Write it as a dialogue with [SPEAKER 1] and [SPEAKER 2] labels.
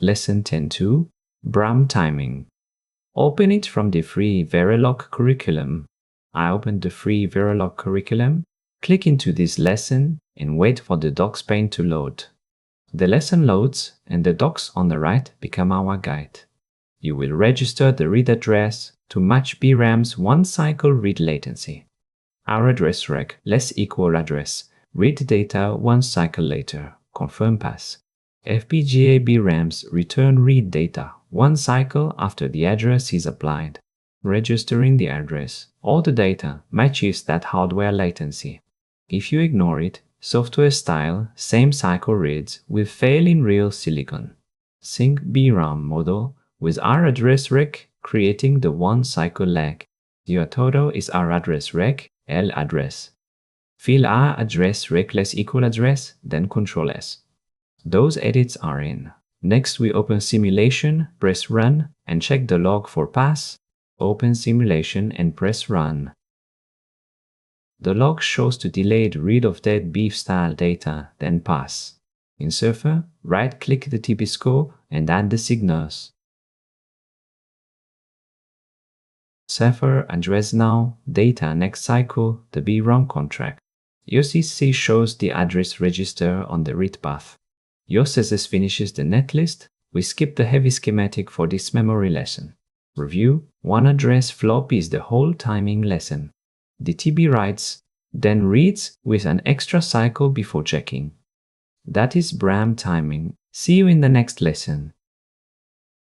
[SPEAKER 1] Lesson 10.2 BRAM timing. Open it from the free Verilog curriculum. I opened the free Verilog curriculum, click into this lesson and wait for the docs pane to load. The lesson loads and the docs on the right become our guide. You will register the read address to match BRAM's 1 cycle read latency. Our address rec less equal address, read data 1 cycle later, confirm pass. FPGA BRAMs return read data 1 cycle after the address is applied. Registering the address or the data matches that hardware latency. If you ignore it, software-style same cycle reads will fail in real silicon. Sync BRAM model with our address rec, creating the 1 cycle lag. Your TODO is our address rec, L address. Fill our address rec less equal address, then Ctrl S. Those edits are in. Next, we open simulation, press run, and check the log for pass. Open simulation and press run. The log shows the delayed read of dead beef style data, then pass. In Surfer, right-click the TB scope and add the signals. Surfer address now, data next cycle, the BRAM contract. Yosys shows the address register on the read path. Yosys finishes the netlist. We skip the heavy schematic for this memory lesson. Review: 1 address flop is the whole timing lesson. The TB writes, then reads with an extra cycle before checking. That is BRAM timing. See you in the next lesson.